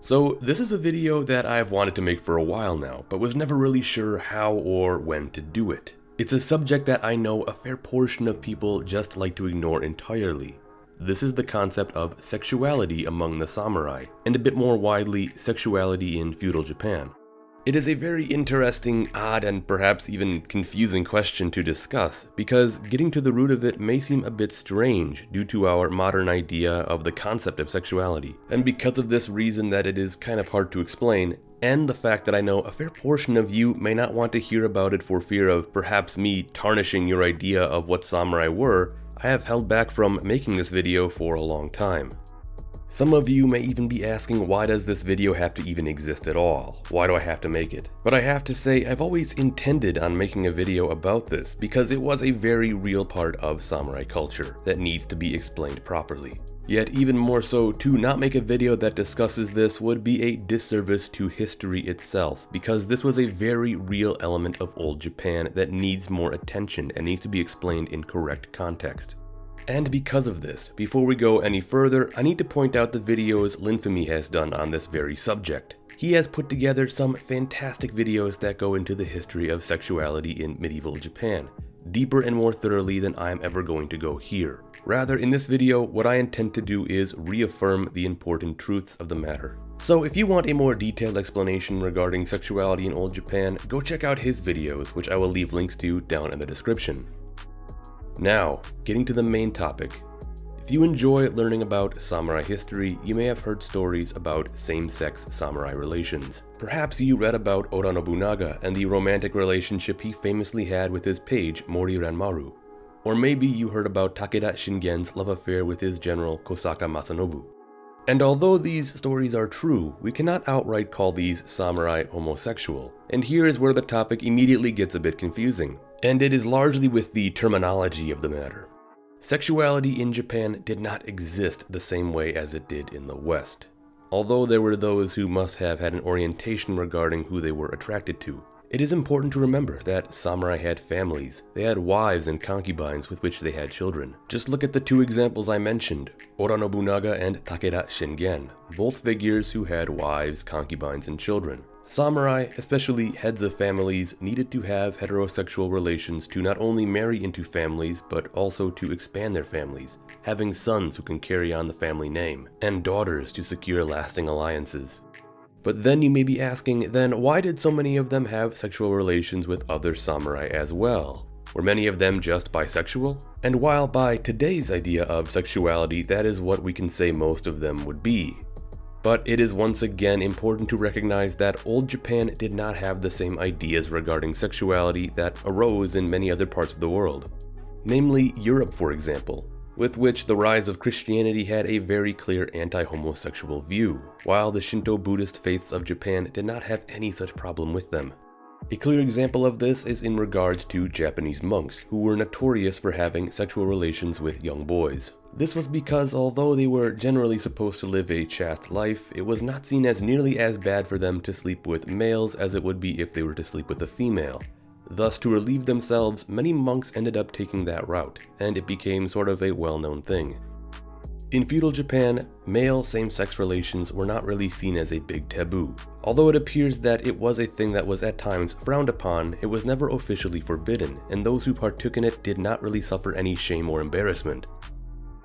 So this is a video that I've wanted to make for a while now, but was never really sure how or when to do it. It's a subject that I know a fair portion of people just like to ignore entirely. This is the concept of sexuality among the samurai, and a bit more widely, sexuality in feudal Japan. It is a very interesting, odd, and perhaps even confusing question to discuss, because getting to the root of it may seem a bit strange due to our modern idea of the concept of sexuality. And because of this reason that it is kind of hard to explain, and the fact that I know a fair portion of you may not want to hear about it for fear of perhaps me tarnishing your idea of what samurai were, I have held back from making this video for a long time. Some of you may even be asking, why does this video have to even exist at all? Why do I have to make it? But I have to say, I've always intended on making a video about this because it was a very real part of samurai culture that needs to be explained properly. Yet even more so, to not make a video that discusses this would be a disservice to history itself, because this was a very real element of old Japan that needs more attention and needs to be explained in correct context. And because of this, before we go any further, I need to point out the videos Linfamy has done on this very subject. He has put together some fantastic videos that go into the history of sexuality in medieval Japan, deeper and more thoroughly than I am ever going to go here. Rather, in this video, what I intend to do is reaffirm the important truths of the matter. So if you want a more detailed explanation regarding sexuality in old Japan, go check out his videos, which I will leave links to down in the description. Now, getting to the main topic. If you enjoy learning about samurai history, you may have heard stories about same-sex samurai relations. Perhaps you read about Oda Nobunaga and the romantic relationship he famously had with his page Mori Ranmaru. Or maybe you heard about Takeda Shingen's love affair with his general Kosaka Masanobu. And although these stories are true, we cannot outright call these samurai homosexual. And here is where the topic immediately gets a bit confusing. And it is largely with the terminology of the matter. Sexuality in Japan did not exist the same way as it did in the West, although there were those who must have had an orientation regarding who they were attracted to. It is important to remember that samurai had families. They had wives and concubines with which they had children. Just look at the two examples I mentioned, Oda Nobunaga and Takeda Shingen, both figures who had wives, concubines, and children. Samurai, especially heads of families, needed to have heterosexual relations to not only marry into families, but also to expand their families, having sons who can carry on the family name, and daughters to secure lasting alliances. But then you may be asking, then why did so many of them have sexual relations with other samurai as well? Were many of them just bisexual? And while by today's idea of sexuality, that is what we can say most of them would be. But it is once again important to recognize that old Japan did not have the same ideas regarding sexuality that arose in many other parts of the world. Namely, Europe, for example, with which the rise of Christianity had a very clear anti-homosexual view, while the Shinto-Buddhist faiths of Japan did not have any such problem with them. A clear example of this is in regards to Japanese monks, who were notorious for having sexual relations with young boys. This was because although they were generally supposed to live a chaste life, it was not seen as nearly as bad for them to sleep with males as it would be if they were to sleep with a female. Thus, to relieve themselves, many monks ended up taking that route, and it became sort of a well-known thing. In feudal Japan, male same-sex relations were not really seen as a big taboo. Although it appears that it was a thing that was at times frowned upon, it was never officially forbidden, and those who partook in it did not really suffer any shame or embarrassment.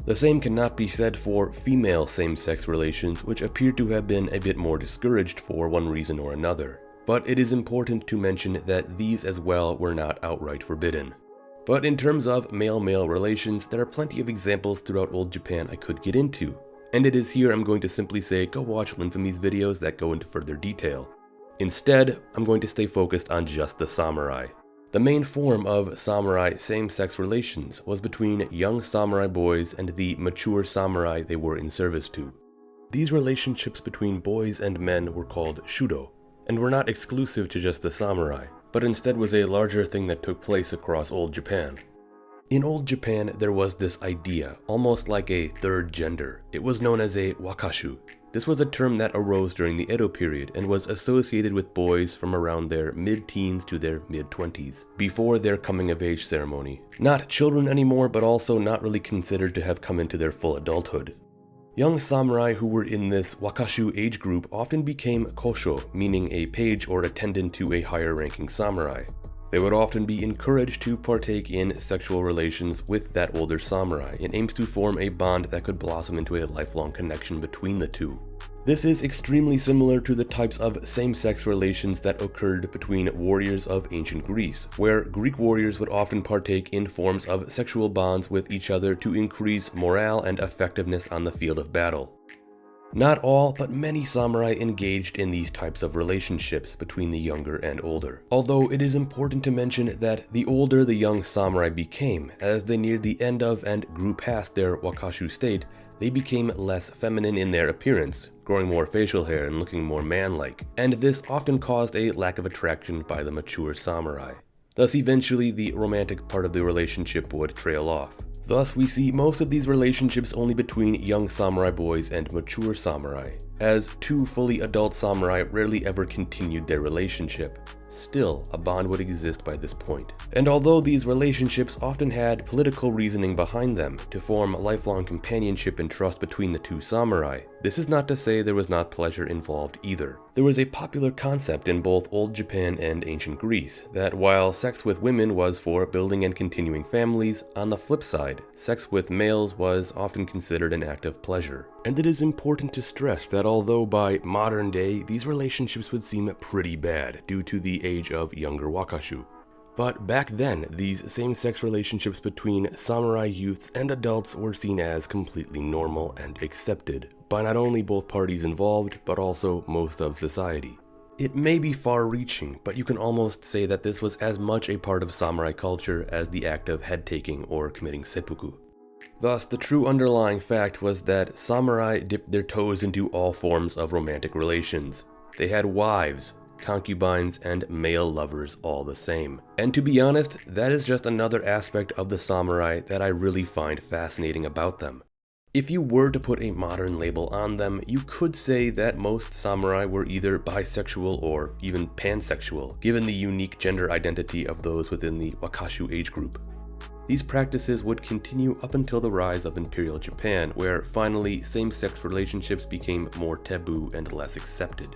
The same cannot be said for female same-sex relations, which appear to have been a bit more discouraged for one reason or another. But it is important to mention that these as well were not outright forbidden. But in terms of male-male relations, there are plenty of examples throughout old Japan I could get into. And it is here I'm going to simply say go watch Linfamy's videos that go into further detail. Instead, I'm going to stay focused on just the samurai. The main form of samurai same-sex relations was between young samurai boys and the mature samurai they were in service to. These relationships between boys and men were called shudo, and were not exclusive to just the samurai, but instead was a larger thing that took place across old Japan. In old Japan, there was this idea, almost like a third gender. It was known as a wakashu. This was a term that arose during the Edo period and was associated with boys from around their mid-teens to their mid-20s, before their coming-of-age ceremony. Not children anymore, but also not really considered to have come into their full adulthood. Young samurai who were in this wakashu age group often became kosho, meaning a page or attendant to a higher-ranking samurai. They would often be encouraged to partake in sexual relations with that older samurai in aims to form a bond that could blossom into a lifelong connection between the two. This is extremely similar to the types of same-sex relations that occurred between warriors of ancient Greece, where Greek warriors would often partake in forms of sexual bonds with each other to increase morale and effectiveness on the field of battle. Not all, but many samurai engaged in these types of relationships between the younger and older. Although it is important to mention that the older the young samurai became, as they neared the end of and grew past their wakashu state, they became less feminine in their appearance, growing more facial hair and looking more man-like, and this often caused a lack of attraction by the mature samurai. Thus, eventually, the romantic part of the relationship would trail off. Thus, we see most of these relationships only between young samurai boys and mature samurai, as two fully adult samurai rarely ever continued their relationship. Still, a bond would exist by this point. And although these relationships often had political reasoning behind them to form lifelong companionship and trust between the two samurai, this is not to say there was not pleasure involved either. There was a popular concept in both old Japan and ancient Greece that while sex with women was for building and continuing families, on the flip side, sex with males was often considered an act of pleasure. And it is important to stress that although by modern day these relationships would seem pretty bad due to the age of younger wakashu, but back then these same-sex relationships between samurai youths and adults were seen as completely normal and accepted by not only both parties involved, but also most of society. It may be far-reaching, but you can almost say that this was as much a part of samurai culture as the act of head-taking or committing seppuku. Thus, the true underlying fact was that samurai dipped their toes into all forms of romantic relations. They had wives, concubines, and male lovers all the same. And to be honest, that is just another aspect of the samurai that I really find fascinating about them. If you were to put a modern label on them, you could say that most samurai were either bisexual or even pansexual, given the unique gender identity of those within the wakashu age group. These practices would continue up until the rise of Imperial Japan, where finally same-sex relationships became more taboo and less accepted.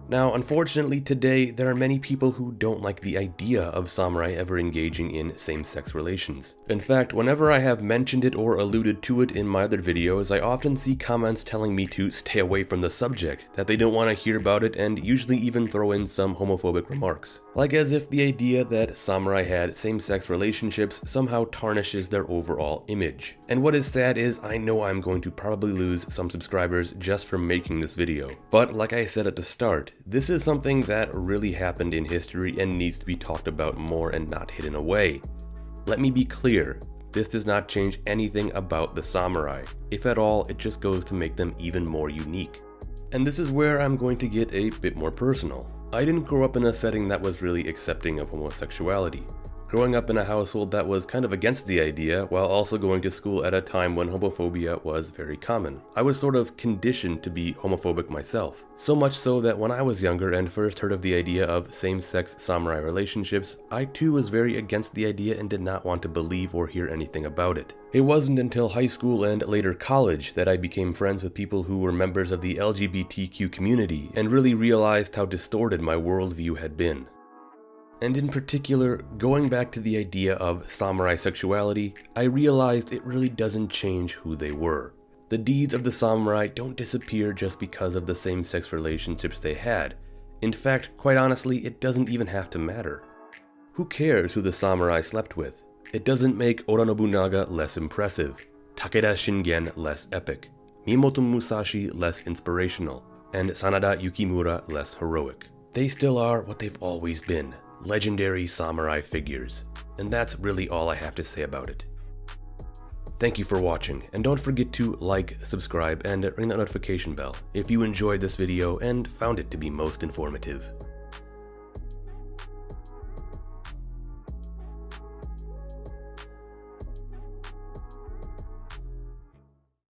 Now, unfortunately today, there are many people who don't like the idea of samurai ever engaging in same-sex relations. In fact, whenever I have mentioned it or alluded to it in my other videos, I often see comments telling me to stay away from the subject, that they don't want to hear about it, and usually even throw in some homophobic remarks. Like as if the idea that samurai had same-sex relationships somehow tarnishes their overall image. And what is sad is I know I'm going to probably lose some subscribers just from making this video. But like I said at the start, this is something that really happened in history and needs to be talked about more and not hidden away. Let me be clear, this does not change anything about the samurai. If at all, it just goes to make them even more unique. And this is where I'm going to get a bit more personal. I didn't grow up in a setting that was really accepting of homosexuality. Growing up in a household that was kind of against the idea, while also going to school at a time when homophobia was very common. I was sort of conditioned to be homophobic myself. So much so that when I was younger and first heard of the idea of same-sex samurai relationships, I too was very against the idea and did not want to believe or hear anything about it. It wasn't until high school and later college that I became friends with people who were members of the LGBTQ community and really realized how distorted my worldview had been. And in particular, going back to the idea of samurai sexuality, I realized it really doesn't change who they were. The deeds of the samurai don't disappear just because of the same-sex relationships they had. In fact, quite honestly, it doesn't even have to matter. Who cares who the samurai slept with? It doesn't make Oda Nobunaga less impressive, Takeda Shingen less epic, Miyamoto Musashi less inspirational, and Sanada Yukimura less heroic. They still are what they've always been. Legendary samurai figures, and that's really all I have to say about it. Thank you for watching, and don't forget to like, subscribe, and ring that notification bell if you enjoyed this video and found it to be most informative.